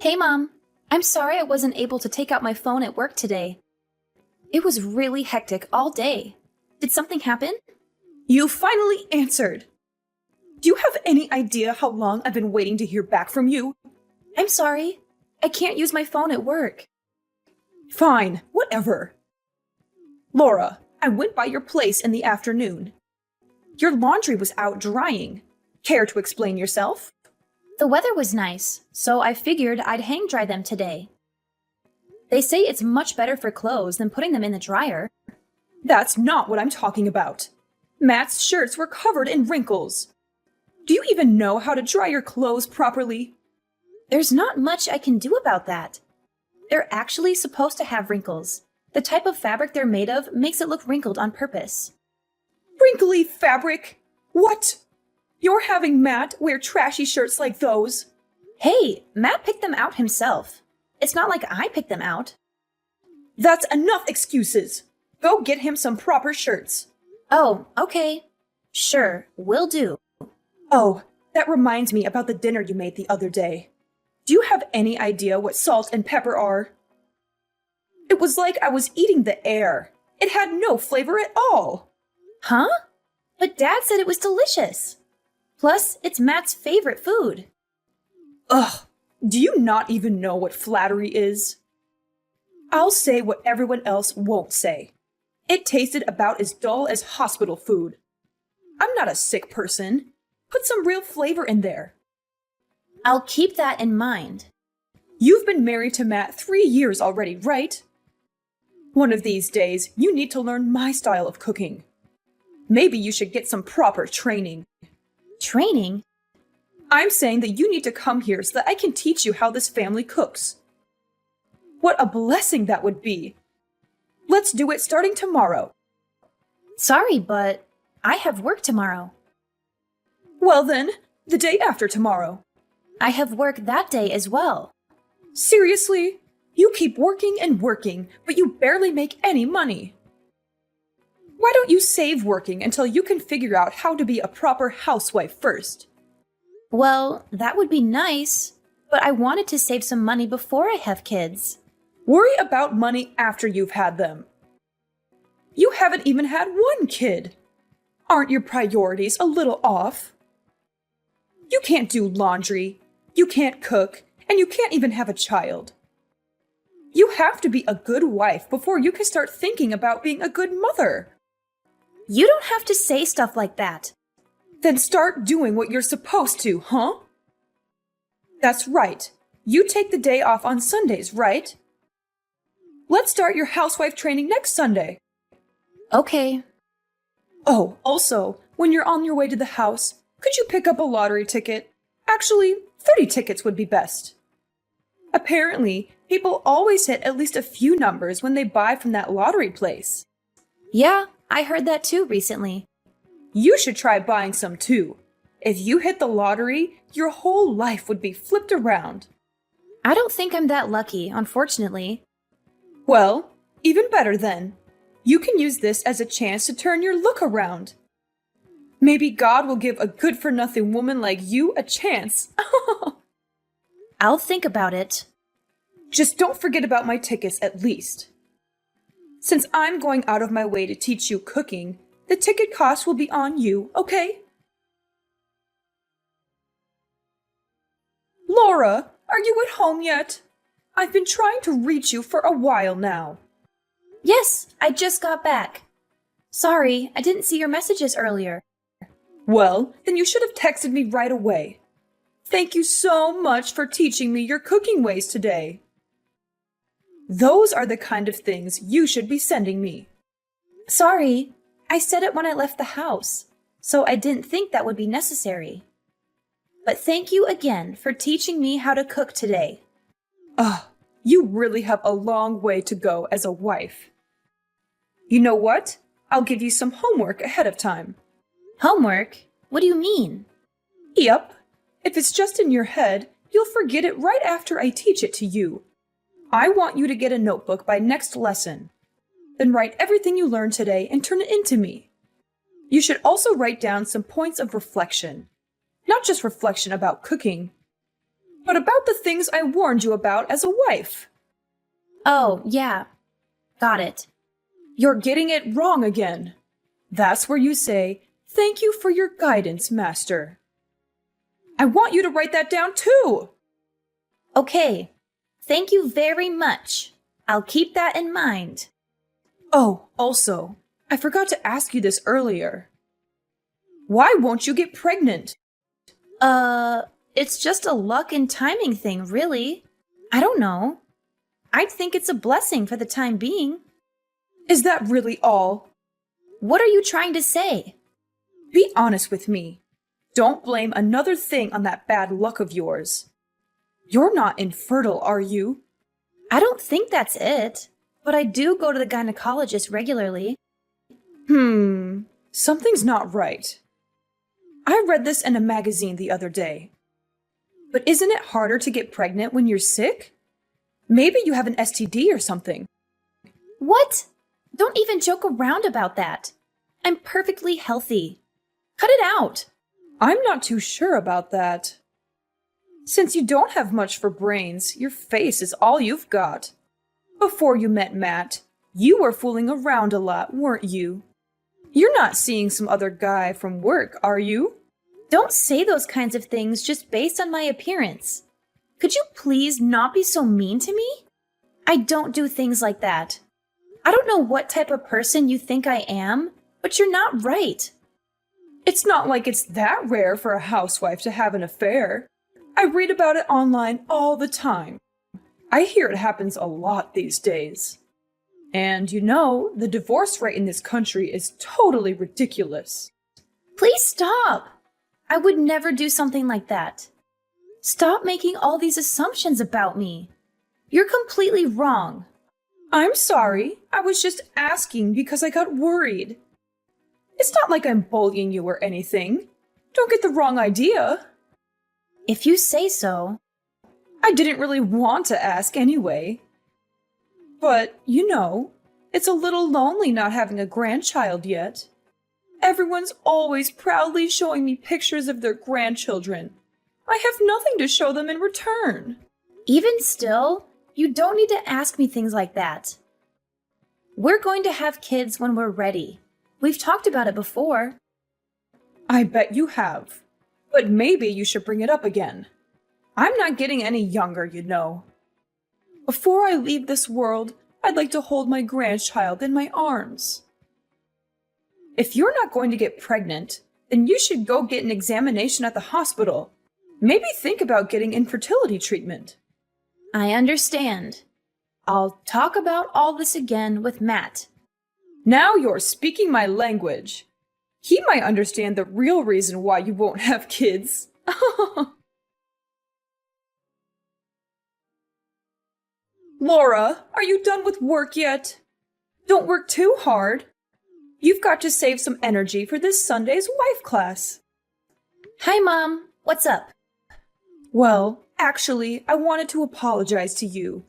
Hey, Mom. I'm sorry I wasn't able to take out my phone at work today. It was really hectic all day. Did something happen? You finally answered! Do you have any idea how long I've been waiting to hear back from you? I'm sorry. I can't use my phone at work. Fine, whatever. Laura, I went by your place in the afternoon. Your laundry was out drying. Care to explain yourself? The weather was nice, so I figured I'd hang dry them today. They say it's much better for clothes than putting them in the dryer. That's not what I'm talking about. Matt's shirts were covered in wrinkles. Do you even know how to dry your clothes properly? There's not much I can do about that. They're actually supposed to have wrinkles. The type of fabric they're made of makes it look wrinkled on purpose. Wrinkly fabric? What? You're having Matt wear trashy shirts like those? Hey, Matt picked them out himself. It's not like I picked them out. That's enough excuses. Go get him some proper shirts. Oh, okay. Sure, will do. Oh, that reminds me about the dinner you made the other day. Do you have any idea what salt and pepper are? It was like I was eating the air. It had no flavor at all. Huh? But Dad said it was delicious. Plus, it's Matt's favorite food. Ugh, do you not even know what flattery is? I'll say what everyone else won't say. It tasted about as dull as hospital food. I'm not a sick person. Put some real flavor in there. I'll keep that in mind. You've been married to Matt 3 years already, right? One of these days, you need to learn my style of cooking. Maybe you should get some proper training. Training? I'm saying that you need to come here so that I can teach you how this family cooks. What a blessing that would be. Let's do it starting tomorrow. Sorry, but I have work tomorrow. Well then, the day after tomorrow. I have work that day as well. Seriously? You keep working and working, but you barely make any money. Why don't you save working until you can figure out how to be a proper housewife first? Well, that would be nice, but I wanted to save some money before I have kids. Worry about money after you've had them. You haven't even had one kid. Aren't your priorities a little off? You can't do laundry, you can't cook, and you can't even have a child. You have to be a good wife before you can start thinking about being a good mother. You don't have to say stuff like that. Then start doing what you're supposed to, huh? That's right. You take the day off on Sundays, right? Let's start your housewife training next Sunday. Okay. Oh, also, when you're on your way to the house, could you pick up a lottery ticket? Actually, 30 tickets would be best. Apparently, people always hit at least a few numbers when they buy from that lottery place. Yeah, I heard that too recently. You should try buying some too. If you hit the lottery, your whole life would be flipped around. I don't think I'm that lucky, unfortunately. Well, even better then. You can use this as a chance to turn your look around. Maybe God will give a good-for-nothing woman like you a chance. I'll think about it. Just don't forget about my tickets at least. Since I'm going out of my way to teach you cooking, the ticket cost will be on you, okay? Laura, are you at home yet? I've been trying to reach you for a while now. Yes, I just got back. Sorry, I didn't see your messages earlier. Well, then you should have texted me right away. Thank you so much for teaching me your cooking ways today. Those are the kind of things you should be sending me. Sorry, I said it when I left the house, so I didn't think that would be necessary. But thank you again for teaching me how to cook today. You really have a long way to go as a wife. You know what? I'll give you some homework ahead of time. Homework? What do you mean? Yep. If it's just in your head, you'll forget it right after I teach it to you. I want you to get a notebook by next lesson. Then write everything you learned today and turn it into me. You should also write down some points of reflection. Not just reflection about cooking. But about the things I warned you about as a wife. Oh, yeah. Got it. You're getting it wrong again. That's where you say, "Thank you for your guidance, Master." I want you to write that down too. Okay. Thank you very much. I'll keep that in mind. Oh, also, I forgot to ask you this earlier. Why won't you get pregnant? It's just a luck and timing thing, really. I don't know. I'd think it's a blessing for the time being. Is that really all? What are you trying to say? Be honest with me. Don't blame another thing on that bad luck of yours. You're not infertile, are you? I don't think that's it, but I do go to the gynecologist regularly. Something's not right. I read this in a magazine the other day. But isn't it harder to get pregnant when you're sick? Maybe you have an STD or something. What? Don't even joke around about that. I'm perfectly healthy. Cut it out. I'm not too sure about that. Since you don't have much for brains, your face is all you've got. Before you met Matt, you were fooling around a lot, weren't you? You're not seeing some other guy from work, are you? Don't say those kinds of things just based on my appearance. Could you please not be so mean to me? I don't do things like that. I don't know what type of person you think I am, but you're not right. It's not like it's that rare for a housewife to have an affair. I read about it online all the time. I hear it happens a lot these days. And you know, the divorce rate in this country is totally ridiculous. Please stop. I would never do something like that. Stop making all these assumptions about me. You're completely wrong. I'm sorry. I was just asking because I got worried. It's not like I'm bullying you or anything. Don't get the wrong idea. If you say so. I didn't really want to ask anyway. But, you know, it's a little lonely not having a grandchild yet. Everyone's always proudly showing me pictures of their grandchildren. I have nothing to show them in return. Even still, you don't need to ask me things like that. We're going to have kids when we're ready. We've talked about it before. I bet you have. But maybe you should bring it up again. I'm not getting any younger, you know. Before I leave this world, I'd like to hold my grandchild in my arms. If you're not going to get pregnant, then you should go get an examination at the hospital. Maybe think about getting infertility treatment. I understand. I'll talk about all this again with Matt. Now you're speaking my language. He might understand the real reason why you won't have kids. Laura, are you done with work yet? Don't work too hard. You've got to save some energy for this Sunday's wife class. Hi, Mom. What's up? Well, actually, I wanted to apologize to you.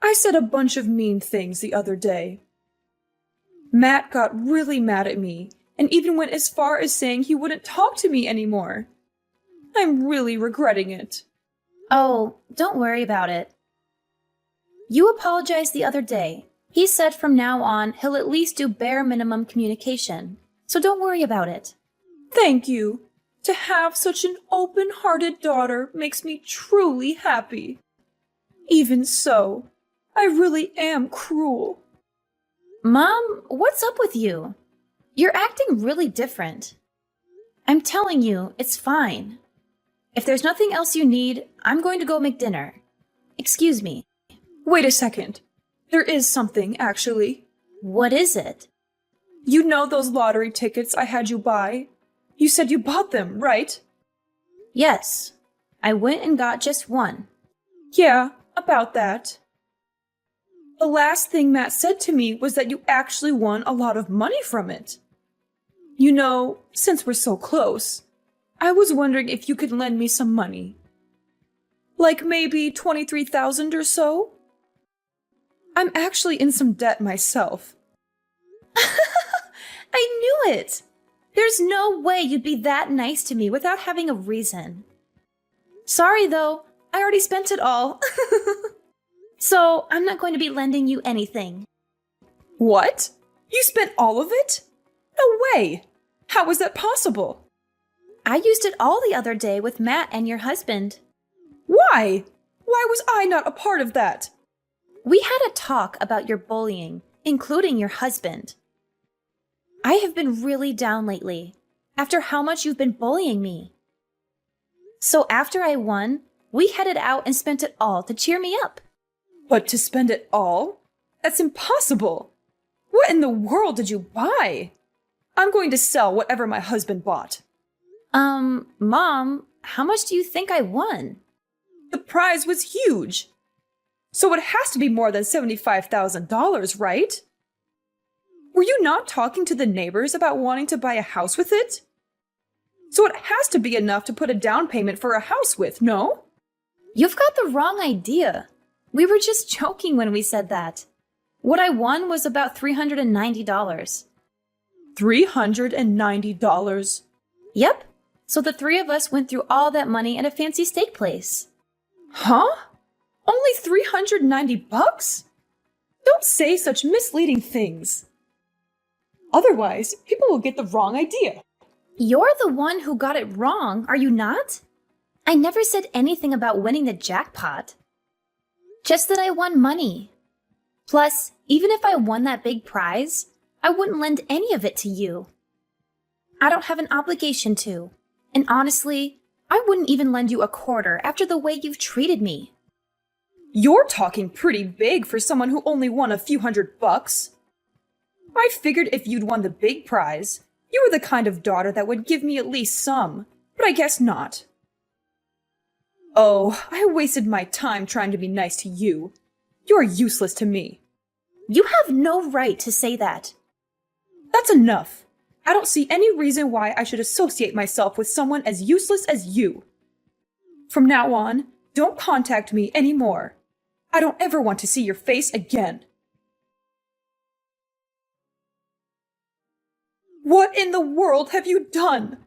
I said a bunch of mean things the other day. Matt got really mad at me and even went as far as saying he wouldn't talk to me anymore. I'm really regretting it. Oh, don't worry about it. You apologized the other day. He said from now on he'll at least do bare minimum communication, so don't worry about it. Thank you. To have such an open-hearted daughter makes me truly happy. Even so, I really am cruel. Mom, what's up with you? You're acting really different. I'm telling you, it's fine. If there's nothing else you need, I'm going to go make dinner. Excuse me. Wait a second. There is something, actually. What is it? You know those lottery tickets I had you buy? You said you bought them, right? Yes. I went and got just one. Yeah, about that. The last thing Matt said to me was that you actually won a lot of money from it. You know, since we're so close, I was wondering if you could lend me some money. Like maybe 23,000 or so? I'm actually in some debt myself. I knew it! There's no way you'd be that nice to me without having a reason. Sorry though, I already spent it all. So I'm not going to be lending you anything. What? You spent all of it? No way! How was that possible? I used it all the other day with Matt and your husband. Why? Why was I not a part of that? We had a talk about your bullying, including your husband. I have been really down lately, after how much you've been bullying me. So after I won, we headed out and spent it all to cheer me up. But to spend it all? That's impossible! What in the world did you buy? I'm going to sell whatever my husband bought. Mom, how much do you think I won? The prize was huge. So it has to be more than $75,000, right? Were you not talking to the neighbors about wanting to buy a house with it? So it has to be enough to put a down payment for a house with, no? You've got the wrong idea. We were just joking when we said that. What I won was about $390. $390? Yep. So the three of us went through all that money at a fancy steak place. Huh? Only $390? Don't say such misleading things. Otherwise, people will get the wrong idea. You're the one who got it wrong, are you not? I never said anything about winning the jackpot. Just that I won money. Plus, even if I won that big prize, I wouldn't lend any of it to you. I don't have an obligation to. And honestly, I wouldn't even lend you a quarter after the way you've treated me. You're talking pretty big for someone who only won a few $100. I figured if you'd won the big prize, you were the kind of daughter that would give me at least some, but I guess not. Oh, I wasted my time trying to be nice to you. You're useless to me. You have no right to say that. That's enough. I don't see any reason why I should associate myself with someone as useless as you. From now on, don't contact me anymore. I don't ever want to see your face again. What in the world have you done?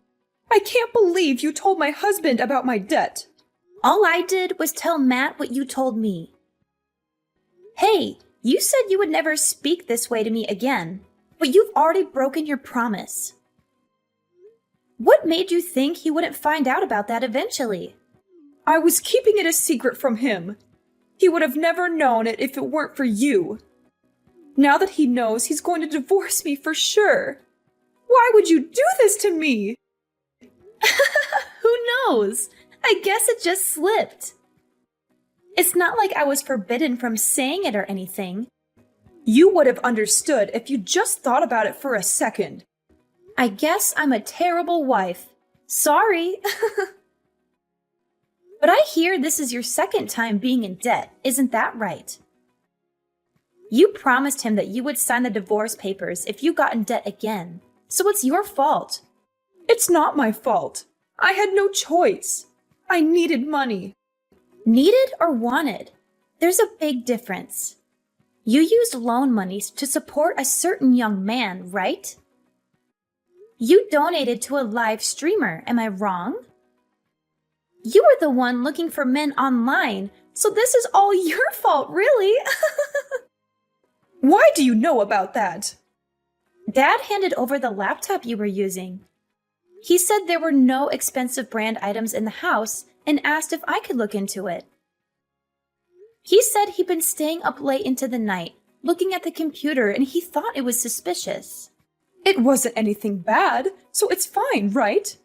I can't believe you told my husband about my debt. All I did was tell Matt what you told me. Hey, you said you would never speak this way to me again, but you've already broken your promise. What made you think he wouldn't find out about that eventually? I was keeping it a secret from him. He would have never known it if it weren't for you. Now that he knows, he's going to divorce me for sure. Why would you do this to me? Who knows? I guess it just slipped. It's not like I was forbidden from saying it or anything. You would have understood if you just thought about it for a second. I guess I'm a terrible wife. Sorry. But I hear this is your second time being in debt, isn't that right? You promised him that you would sign the divorce papers if you got in debt again, so it's your fault. It's not my fault. I had no choice. I needed money. Needed or wanted? There's a big difference. You used loan monies to support a certain young man, right? You donated to a live streamer, am I wrong? You were the one looking for men online, so this is all your fault, really. Why do you know about that? Dad handed over the laptop you were using. He said there were no expensive brand items in the house and asked if I could look into it. He said he'd been staying up late into the night, looking at the computer, and he thought it was suspicious. It wasn't anything bad, so it's fine, right?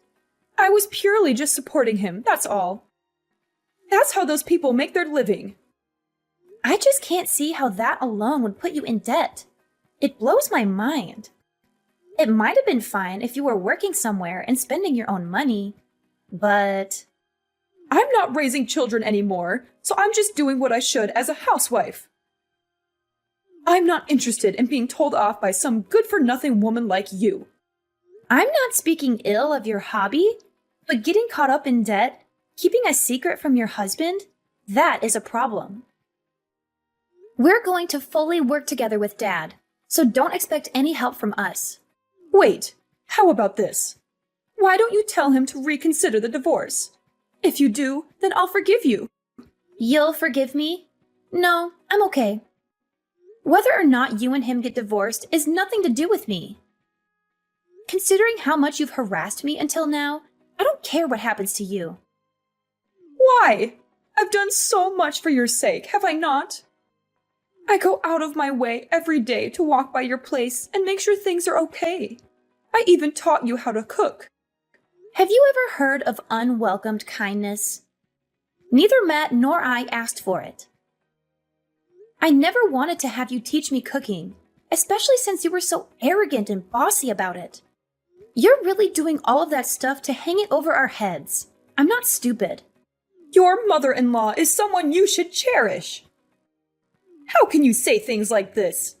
I was purely just supporting him, that's all. That's how those people make their living. I just can't see how that alone would put you in debt. It blows my mind. It might have been fine if you were working somewhere and spending your own money, but... I'm not raising children anymore, so I'm just doing what I should as a housewife. I'm not interested in being told off by some good-for-nothing woman like you. I'm not speaking ill of your hobby, but getting caught up in debt, keeping a secret from your husband, that is a problem. We're going to fully work together with Dad, so don't expect any help from us. Wait, how about this? Why don't you tell him to reconsider the divorce? If you do, then I'll forgive you. You'll forgive me? No, I'm okay. Whether or not you and him get divorced is nothing to do with me. Considering how much you've harassed me until now, I don't care what happens to you. Why? I've done so much for your sake, have I not? I go out of my way every day to walk by your place and make sure things are okay. I even taught you how to cook. Have you ever heard of unwelcomed kindness? Neither Matt nor I asked for it. I never wanted to have you teach me cooking, especially since you were so arrogant and bossy about it. You're really doing all of that stuff to hang it over our heads. I'm not stupid. Your mother-in-law is someone you should cherish. How can you say things like this?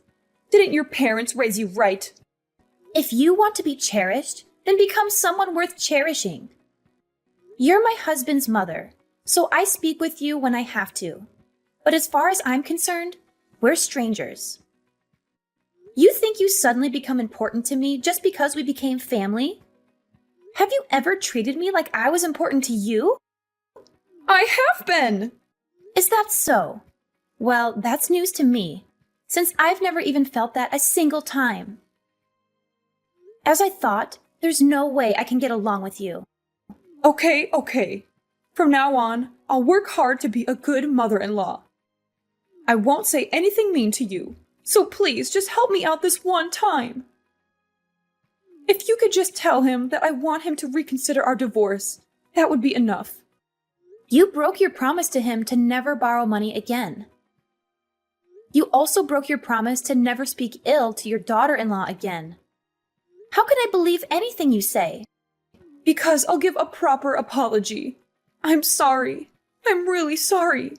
Didn't your parents raise you right? If you want to be cherished, then become someone worth cherishing. You're my husband's mother, so I speak with you when I have to. But as far as I'm concerned, we're strangers. You think you suddenly become important to me just because we became family? Have you ever treated me like I was important to you? I have been! Is that so? Well, that's news to me, since I've never even felt that a single time. As I thought, there's no way I can get along with you. Okay. From now on, I'll work hard to be a good mother-in-law. I won't say anything mean to you, so please just help me out this one time. If you could just tell him that I want him to reconsider our divorce, that would be enough. You broke your promise to him to never borrow money again. You also broke your promise to never speak ill to your daughter-in-law again. How can I believe anything you say? Because I'll give a proper apology. I'm sorry. I'm really sorry.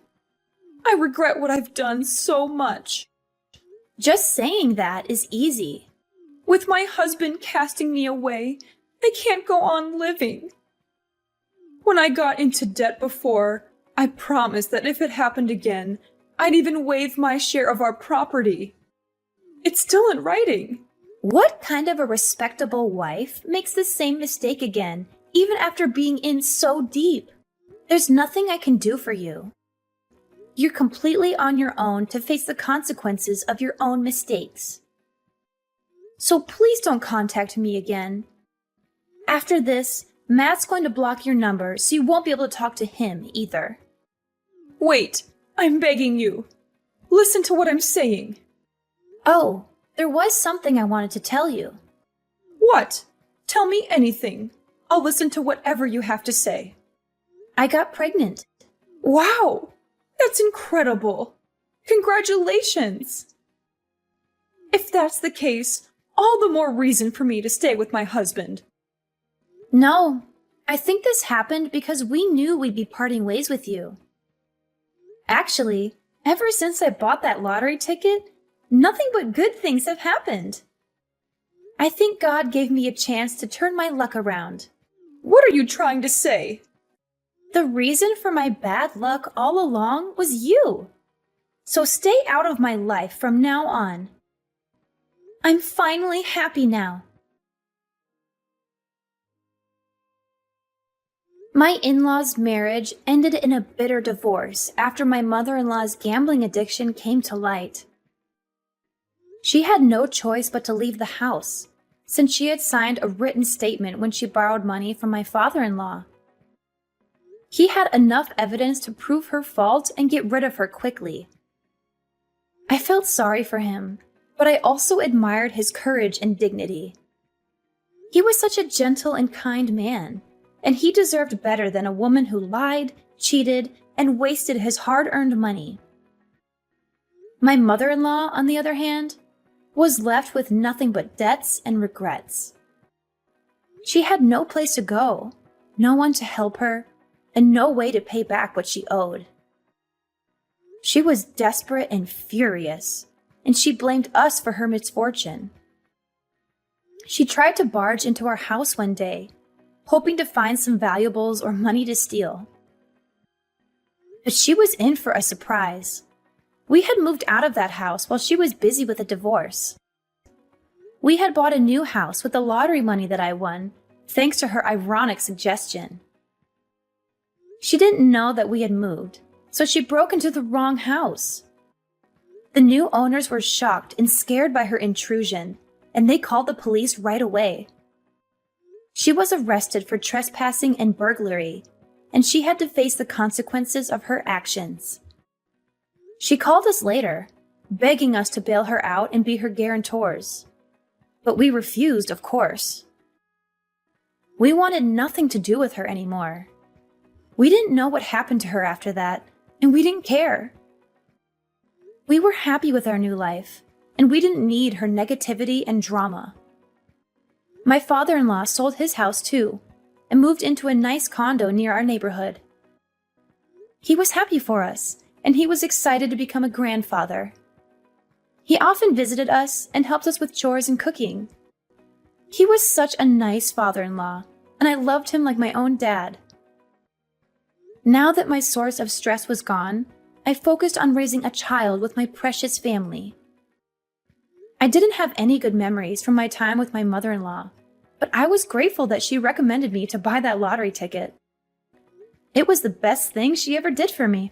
I regret what I've done so much. Just saying that is easy. With my husband casting me away, I can't go on living. When I got into debt before, I promised that if it happened again, I'd even waive my share of our property. It's still in writing. What kind of a respectable wife makes the same mistake again, even after being in so deep? There's nothing I can do for you. You're completely on your own to face the consequences of your own mistakes. So please don't contact me again. After this, Matt's going to block your number so you won't be able to talk to him either. Wait, I'm begging you. Listen to what I'm saying. Oh, there was something I wanted to tell you. What? Tell me anything. I'll listen to whatever you have to say. I got pregnant. Wow! That's incredible! Congratulations! If that's the case, all the more reason for me to stay with my husband. No, I think this happened because we knew we'd be parting ways with you. Actually, ever since I bought that lottery ticket, nothing but good things have happened. I think God gave me a chance to turn my luck around. What are you trying to say? The reason for my bad luck all along was you. So stay out of my life from now on. I'm finally happy now. My in-laws' marriage ended in a bitter divorce after my mother-in-law's gambling addiction came to light. She had no choice but to leave the house, since she had signed a written statement when she borrowed money from my father-in-law. He had enough evidence to prove her fault and get rid of her quickly. I felt sorry for him, but I also admired his courage and dignity. He was such a gentle and kind man, and he deserved better than a woman who lied, cheated, and wasted his hard-earned money. My mother-in-law, on the other hand, was left with nothing but debts and regrets. She had no place to go, no one to help her, and no way to pay back what she owed. She was desperate and furious, and she blamed us for her misfortune. She tried to barge into our house one day, hoping to find some valuables or money to steal. But she was in for a surprise. We had moved out of that house while she was busy with a divorce. We had bought a new house with the lottery money that I won, thanks to her ironic suggestion. She didn't know that we had moved, so she broke into the wrong house. The new owners were shocked and scared by her intrusion, and they called the police right away. She was arrested for trespassing and burglary, and she had to face the consequences of her actions. She called us later, begging us to bail her out and be her guarantors. But we refused, of course. We wanted nothing to do with her anymore. We didn't know what happened to her after that, and we didn't care. We were happy with our new life, and we didn't need her negativity and drama. My father-in-law sold his house too, and moved into a nice condo near our neighborhood. He was happy for us, and he was excited to become a grandfather. He often visited us and helped us with chores and cooking. He was such a nice father-in-law, and I loved him like my own dad. Now that my source of stress was gone, I focused on raising a child with my precious family. I didn't have any good memories from my time with my mother-in-law, but I was grateful that she recommended me to buy that lottery ticket. It was the best thing she ever did for me.